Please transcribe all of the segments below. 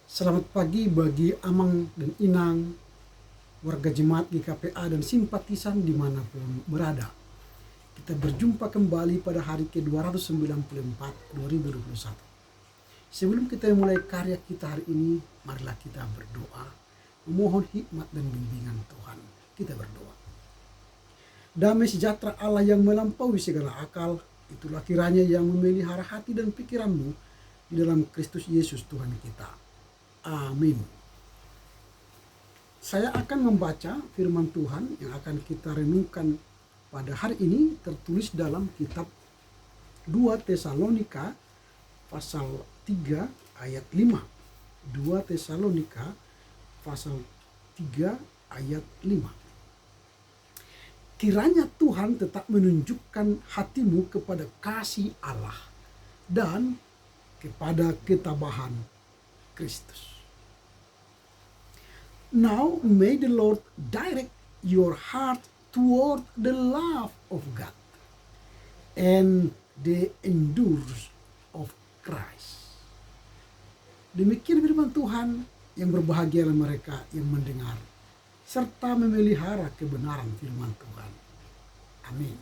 Selamat pagi bagi Amang dan Inang, warga jemaat GKPA dan simpatisan dimanapun berada. Kita berjumpa kembali pada hari ke-294 2021. Sebelum kita mulai karya kita hari ini, marilah kita berdoa, memohon hikmat dan bimbingan Tuhan. Kita berdoa. Damai sejahtera Allah yang melampaui segala akal, itulah kiranya yang memelihara hati dan pikiranmu di dalam Kristus Yesus Tuhan kita. Amin. Saya akan membaca firman Tuhan yang akan kita renungkan pada hari ini, tertulis dalam kitab 2 Tesalonika pasal 3 ayat 5. 2 Tesalonika pasal 3 ayat 5. Kiranya Tuhan tetap menunjukkan hatimu kepada kasih Allah dan kepada ketabahan Kristus. Now may the Lord direct your heart toward the love of God and the endurance of Christ. Demikian firman Tuhan, yang berbahagialah mereka yang mendengar serta memelihara kebenaran firman Tuhan. Amin.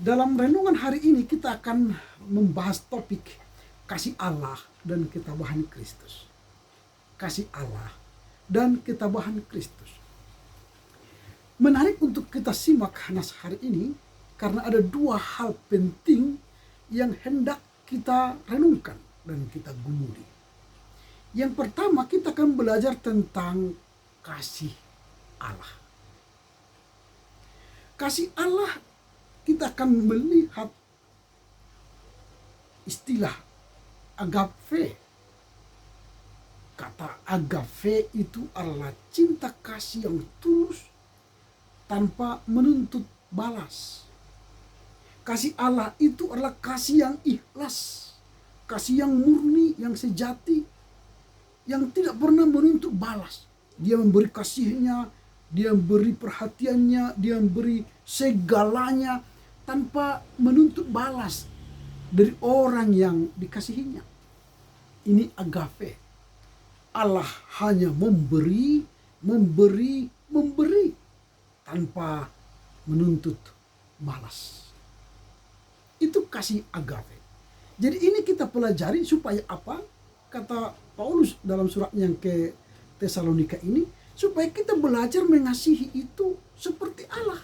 Dalam renungan hari ini kita akan membahas topik kasih Allah dan ketabahan Kristus. Kasih Allah dan ketabahan Kristus. Menarik untuk kita simak nas hari ini karena ada dua hal penting yang hendak kita renungkan dan kita gumuli. Yang pertama, kita akan belajar tentang kasih Allah. Kasih Allah, kita akan melihat istilah agape. Kata agape itu adalah cinta kasih yang tulus tanpa menuntut balas. Kasih Allah itu adalah kasih yang ikhlas, kasih yang murni, yang sejati, yang tidak pernah menuntut balas. Dia memberi kasihnya, dia memberi perhatiannya, dia memberi segalanya tanpa menuntut balas dari orang yang dikasihinya. Ini agape. Allah hanya memberi tanpa menuntut balas. Itu kasih agape. Jadi ini kita pelajari supaya apa? Kata Paulus dalam suratnya yang ke Tesalonika ini, supaya kita belajar mengasihi itu seperti Allah.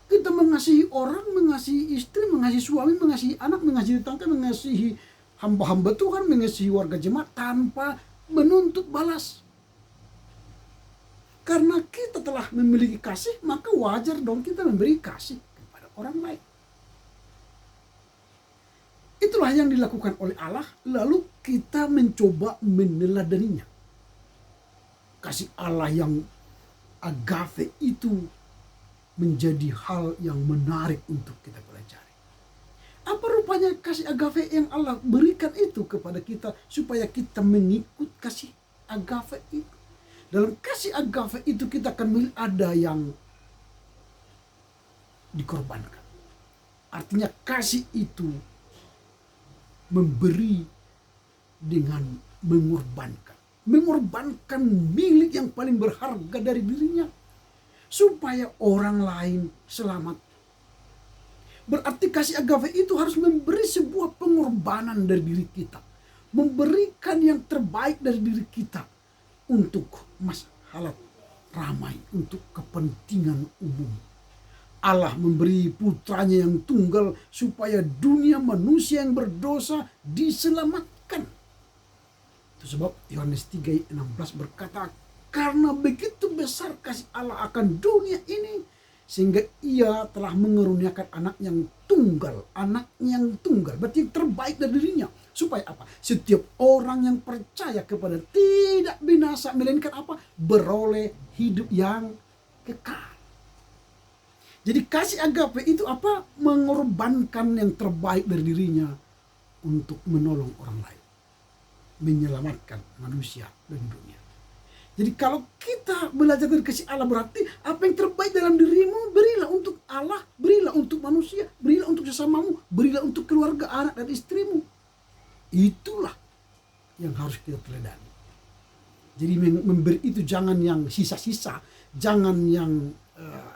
Kita mengasihi orang, mengasihi istri, mengasihi suami, mengasihi anak, mengasihi tetangga, mengasihi hamba-hamba Tuhan, mengasihi warga jemaat tanpa menuntut balas. Karena kita telah memiliki kasih, maka wajar dong kita memberi kasih kepada orang lain. Itulah yang dilakukan oleh Allah, lalu kita mencoba meneladaninya. Kasih Allah yang agape itu menjadi hal yang menarik untuk kita pelajari. Apa rupanya kasih agape yang Allah berikan itu kepada kita supaya kita mengikut kasih agape itu? Dalam kasih agape itu kita akan melihat ada yang dikorbankan. Artinya kasih itu memberi dengan mengorbankan. Mengorbankan milik yang paling berharga dari dirinya supaya orang lain selamat. Berarti kasih agape itu harus memberi sebuah pengorbanan dari diri kita. Memberikan yang terbaik dari diri kita untuk masalah ramai, untuk kepentingan umum. Allah memberi putranya yang tunggal supaya dunia manusia yang berdosa diselamatkan. Itu sebab Yohanes 3:16 berkata, karena begitu besar kasih Allah akan dunia ini, sehingga ia telah mengeruniakan anak yang tunggal. Berarti yang terbaik dari dirinya. Supaya apa? Setiap orang yang percaya kepada tidak binasa, melainkan apa? Beroleh hidup yang kekal. Jadi kasih agape itu apa? Mengorbankan yang terbaik dari dirinya untuk menolong orang lain. Menyelamatkan manusia dan dunia. Jadi kalau kita belajar dari kasih Allah, berarti apa yang terbaik dalam dirimu, berilah untuk Allah, berilah untuk manusia, berilah untuk sesamamu, berilah untuk keluarga, anak dan istrimu. Itulah yang harus kita teladani. Jadi memberi itu jangan yang sisa-sisa, jangan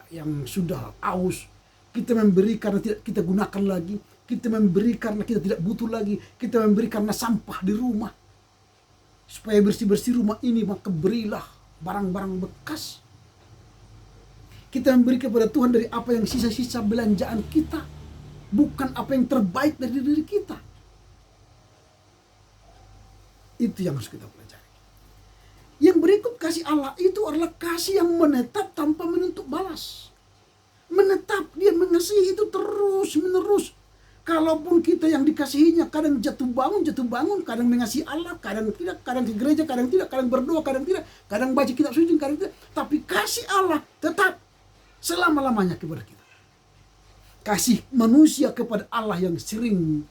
yang sudah aus. Kita memberi karena tidak kita gunakan lagi, kita memberi karena kita tidak butuh lagi, kita memberi karena sampah di rumah. Supaya bersih-bersih rumah ini, maka berilah barang-barang bekas. Kita memberi kepada Tuhan dari apa yang sisa-sisa belanjaan kita, bukan apa yang terbaik dari diri kita. Itu yang harus kita pelajari. Yang berikut, kasih Allah itu adalah kasih yang menetap tanpa menuntut balas. Menetap, dia mengasihi itu terus menerus. Kalaupun kita yang dikasihinya kadang jatuh bangun, kadang mengasihi Allah, kadang tidak, kadang ke gereja, kadang tidak, kadang berdoa, kadang tidak, kadang baca kitab suci, kadang tidak. Tapi kasih Allah tetap selama-lamanya kepada kita. Kasih manusia kepada Allah yang sering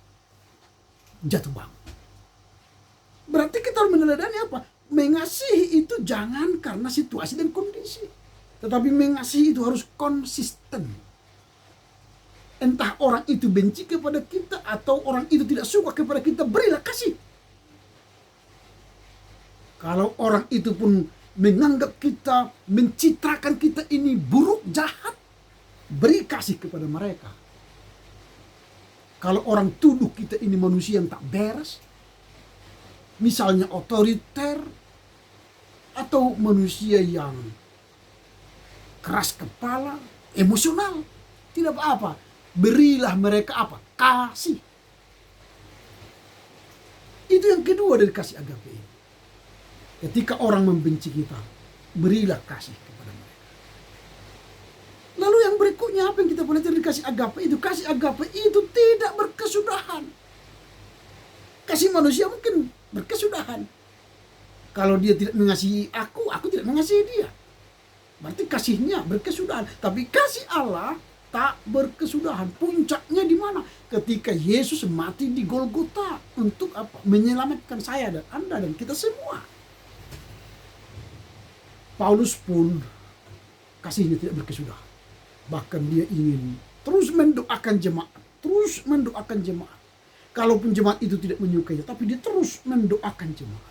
jatuh bangun. Berarti kita harus meneladani apa? Mengasihi itu jangan karena situasi dan kondisi. Tetapi mengasihi itu harus konsisten. Entah orang itu benci kepada kita atau orang itu tidak suka kepada kita, berilah kasih. Kalau orang itu pun menganggap kita, mencitrakan kita ini buruk, jahat, beri kasih kepada mereka. Kalau orang tuduh kita ini manusia yang tak beres, misalnya otoriter, atau manusia yang keras kepala, emosional, tidak apa-apa. Berilah mereka apa? Kasih. Itu yang kedua dari kasih agape ini. Ketika orang membenci kita, berilah kasih kepada mereka. Lalu yang berikutnya, apa yang kita pelajari dari kasih agape itu? Kasih agape itu tidak berkesudahan. Kasih manusia mungkin berkesudahan. Kalau dia tidak mengasihi aku tidak mengasihi dia. Berarti kasihnya berkesudahan. Tapi kasih Allah tak berkesudahan. Puncaknya di mana? Ketika Yesus mati di Golgota untuk apa? Menyelamatkan saya dan Anda dan kita semua. Paulus pun kasihnya tidak berkesudahan. Bahkan dia ingin terus mendoakan jemaat, terus mendoakan jemaat. Kalaupun jemaat itu tidak menyukainya, tapi dia terus mendoakan jemaat.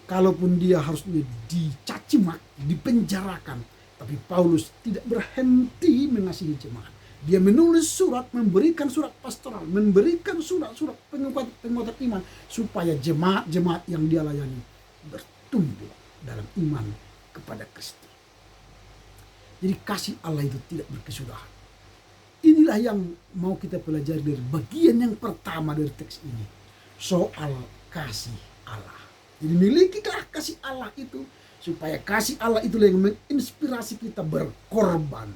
Kalaupun dia harusnya dicaci maki, dipenjarakan, tapi Paulus tidak berhenti mengasihi jemaat. Dia menulis surat, memberikan surat pastoral, memberikan surat-surat penguatan iman, supaya jemaat-jemaat yang dia layani bertumbuh dalam iman kepada Kristus. Jadi kasih Allah itu tidak berkesudahan. Inilah yang mau kita pelajari dari bagian yang pertama dari teks ini, soal kasih Allah. Jadi milikilah kasih Allah itu, supaya kasih Allah itu yang menginspirasi kita berkorban,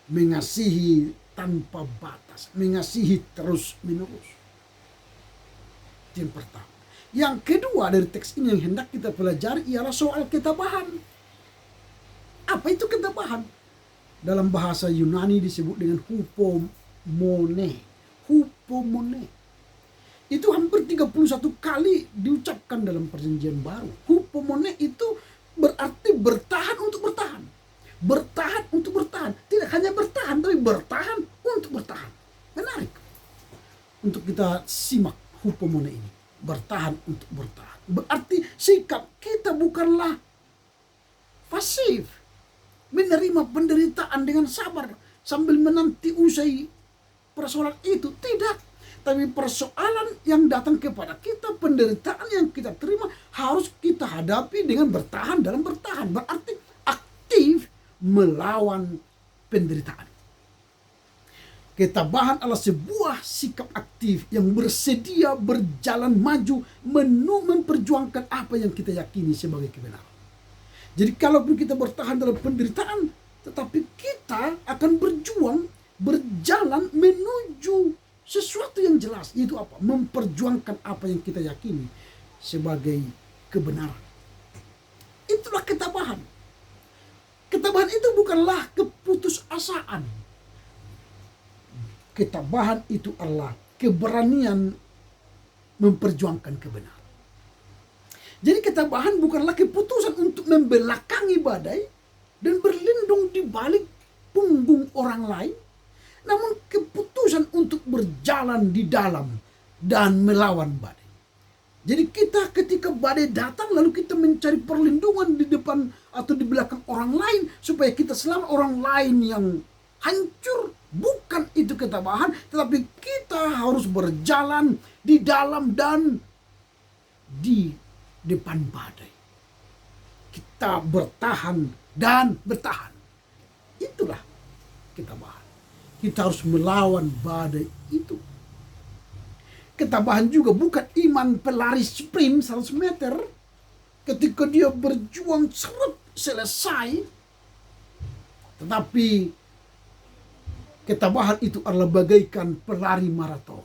mengasihi tanpa batas, mengasihi terus menerus. Itu yang pertama. Yang kedua dari teks ini yang hendak kita pelajari ialah soal ketabahan. Apa itu ketabahan? Dalam bahasa Yunani disebut dengan hupomone. Hupomone. Itu hampir 31 kali diucapkan dalam perjanjian baru. Hupomone itu berarti bertahan untuk bertahan. Bertahan untuk bertahan. Tidak hanya bertahan, tapi bertahan untuk bertahan. Menarik untuk kita simak hupomone ini. Bertahan untuk bertahan. Berarti sikap kita bukanlah pasif. Menerima penderitaan dengan sabar sambil menanti usai persoalan itu. Tidak. Tapi persoalan yang datang kepada kita, penderitaan yang kita terima, harus kita hadapi dengan bertahan dalam bertahan. Berarti aktif melawan penderitaan. Ketabahan adalah sebuah sikap aktif yang bersedia berjalan maju memperjuangkan apa yang kita yakini sebagai kebenaran. Jadi kalaupun kita bertahan dalam penderitaan, tetapi kita akan berjalan menuju sesuatu yang jelas, itu apa? Memperjuangkan apa yang kita yakini sebagai kebenaran. Itulah ketabahan. Ketabahan itu bukanlah keputusasaan. Ketabahan itu adalah keberanian memperjuangkan kebenaran. Jadi ketabahan bukanlah keputusan untuk membelakangi badai dan berlindung di balik punggung orang lain, namun keputusan untuk berjalan di dalam dan melawan badai. Jadi kita ketika badai datang lalu kita mencari perlindungan di depan atau di belakang orang lain supaya kita selamat, orang lain yang hancur. Bukan itu ketabahan, tetapi kita harus berjalan di dalam dan di depan badai. Kita bertahan dan bertahan. Itulah ketabahan. Kita harus melawan badai itu. Ketabahan juga bukan iman pelari sprint 100 meter. Ketika dia berjuang selesai. Tetapi ketabahan itu adalah bagaikan pelari maraton.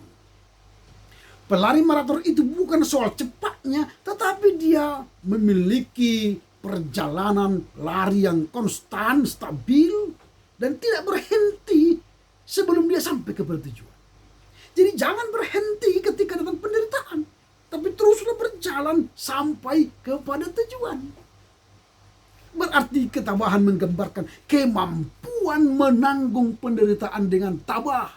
Pelari maraton itu bukan soal cepatnya, tetapi dia memiliki perjalanan lari yang konstan, stabil, dan tidak berhenti sebelum dia sampai kepada tujuan. Jadi jangan berhenti ketika datang penderitaan, tapi teruslah berjalan sampai kepada tujuan. Berarti ketabahan menggambarkan kemampuan menanggung penderitaan dengan tabah,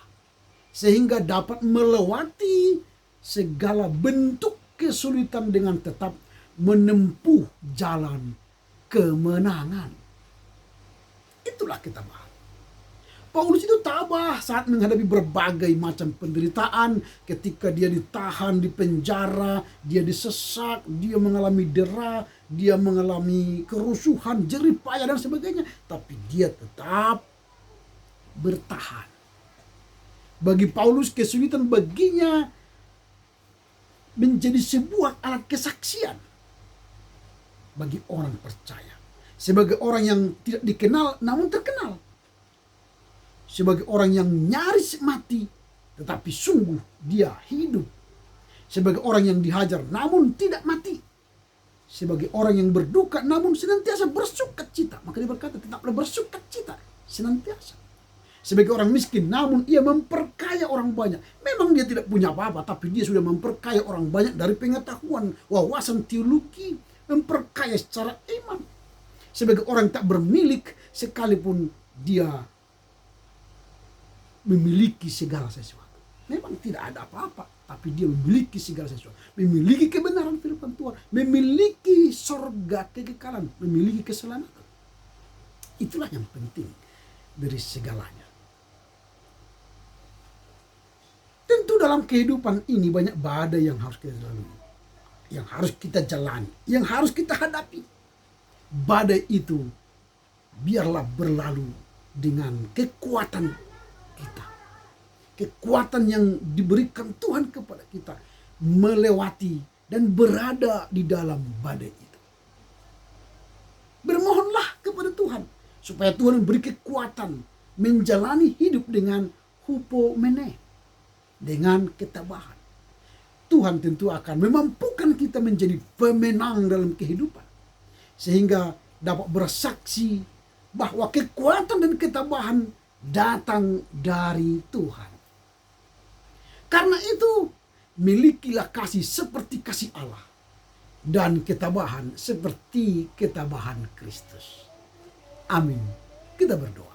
sehingga dapat melewati segala bentuk kesulitan dengan tetap menempuh jalan kemenangan. Itulah ketabahan. Paulus itu tabah saat menghadapi berbagai macam penderitaan. Ketika dia ditahan di penjara, dia disesak, dia mengalami dera, dia mengalami kerusuhan, jerih payah dan sebagainya. Tapi dia tetap bertahan. Bagi Paulus kesulitan baginya menjadi sebuah alat kesaksian bagi orang percaya. Sebagai orang yang tidak dikenal namun terkenal. Sebagai orang yang nyaris mati, tetapi sungguh dia hidup. Sebagai orang yang dihajar, namun tidak mati. Sebagai orang yang berduka, namun senantiasa bersukacita. Maka dia berkata, tetaplah bersukacita senantiasa. Sebagai orang miskin, namun ia memperkaya orang banyak. Memang dia tidak punya apa-apa, tapi dia sudah memperkaya orang banyak dari pengetahuan, wawasan teologi, memperkaya secara iman. Sebagai orang tak bermilik, sekalipun dia memiliki segala sesuatu. Memang tidak ada apa-apa, tapi dia memiliki segala sesuatu. Memiliki kebenaran firman Tuhan, memiliki sorga kekekalan, memiliki keselamatan. Itulah yang penting dari segalanya. Tentu dalam kehidupan ini banyak badai yang harus kita lalui, yang harus kita jalani, yang harus kita hadapi. Badai itu biarlah berlalu dengan kekuatan kita. Kekuatan yang diberikan Tuhan kepada kita melewati dan berada di dalam badai itu. Bermohonlah kepada Tuhan supaya Tuhan memberi kekuatan menjalani hidup dengan hupomene, dengan ketabahan. Tuhan tentu akan memampukan kita menjadi pemenang dalam kehidupan, sehingga dapat bersaksi bahwa kekuatan dan ketabahan datang dari Tuhan. Karena itu, milikilah kasih seperti kasih Allah dan ketabahan seperti ketabahan Kristus. Amin. Kita berdoa.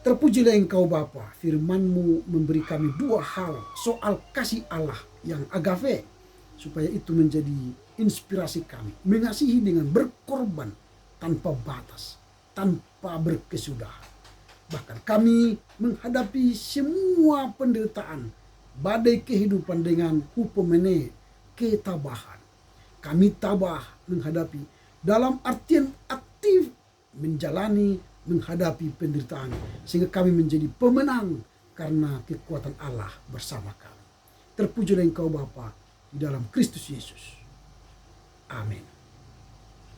Terpujilah Engkau Bapa, firman-Mu memberi kami dua hal soal kasih Allah yang agape, supaya itu menjadi inspirasi kami mengasihi dengan berkorban tanpa batas, tanpa berkesudahan. Bahkan kami menghadapi semua penderitaan, badai kehidupan dengan hupomene, ketabahan. Kami tabah menghadapi dalam artian aktif menjalani, menghadapi penderitaan, sehingga kami menjadi pemenang karena kekuatan Allah bersama kami. Terpujilah Engkau Bapa di dalam Kristus Yesus. Amin.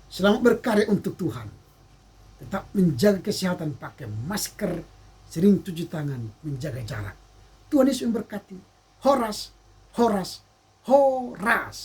Selamat berkarya untuk Tuhan. Tetap menjaga kesehatan, pakai masker, sering cuci tangan, menjaga jarak. Tuhan Yesus memberkati. Horas, horas, horas.